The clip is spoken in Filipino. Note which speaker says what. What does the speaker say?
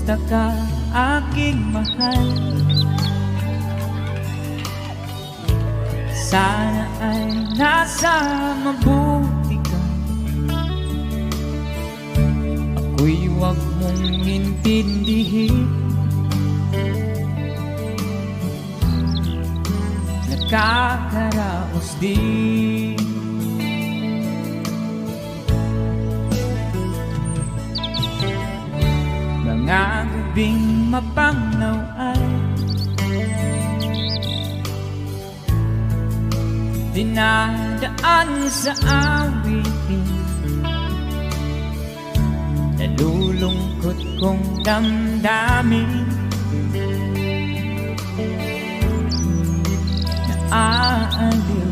Speaker 1: Kumusta ka, aking mahal? Sana ay nasa mabuti ka. Ako'y huwag mong intindihin. Nakakaraos din. Mga gabing mapangnaw ay dinadaan sa awitin. Nalulungkot kong damdamin. Naaaliw